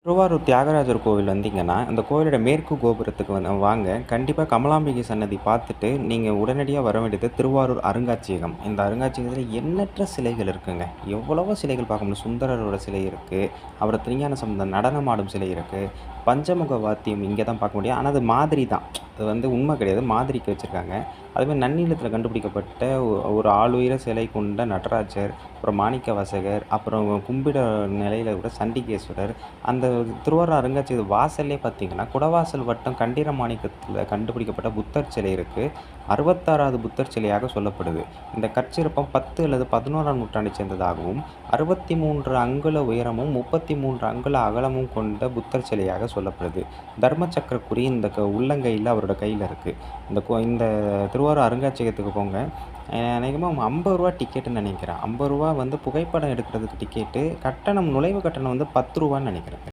திருவாரூர் தியாகராஜர் கோவில் வந்தீங்கன்னா, அந்த கோவிலோட மேற்கு கோபுரத்துக்கு வாங்க. கண்டிப்பா கமலாம்பிகை சன்னதி பார்த்துட்டு, நீங்க உடனடியா வர வேண்டியது திருவாரூர் அருங்காட்சியகம். இந்த அருங்காட்சியகத்தில எண்ணற்ற சிலைகள் இருக்குங்க. எவ்வளவோ சிலைகள் பார்க்க முடியும். சுந்தரரோட சிலை இருக்கு. அப்புறம் திருஞான சம்பந்தர் நடனமாடும் சிலை இருக்கு. பஞ்சமுக வாத்தியம் இங்க தான் பார்க்க முடியும். ஆனா அது மாதிரி தான். அது உண்மை கிடையாது. மாதிரிக்கு வச்சிருக்காங்க. அதுமாரி நன்னிலத்தில கண்டுபிடிக்கப்பட்ட ஒரு ஆளுயர சிலை கொண்ட நடராஜர், அப்புறம் மாணிக்கவாசகர், அப்புறம் கும்பிட நிலையில கூட சண்டிகேஸ்வரர், அந்த திருவாரூர் அருங்காட்சியக வாசல்லே பார்த்தீங்கன்னா, குடவாசல் வட்டம் கண்டிரமாணிக்கத்தில கண்டுபிடிக்கப்பட்ட புத்தர் சிலை இருக்கு. 66வது புத்தர் சிலையாக சொல்லப்படுது. இந்த கற்சிற்பம் 10 அல்லது 11ஆம் நூற்றாண்டைச் சேர்ந்ததாகவும், 63 அங்குல உயரமும், 33 அங்குல அகலமும் கொண்ட புத்தர் சிலையாக சொல்லப்படுது. தர்மசக்கர குறி இந்த உள்ளங்கையில அவரோட கையில இருக்கு. இந்த திருவாரூர் அருங்காட்சியகத்துக்கு போங்க. அநேகமா ரூ. 50 டிக்கெட்டுன்னு நெனைக்கிறேன். ரூ. 50 புகைப்படம் எடுக்கிறதுக்கு டிக்கெட்டு. கட்டணம் நுழைவு கட்டணம் ரூ. 10ன்னு நெனைக்கிறேன்.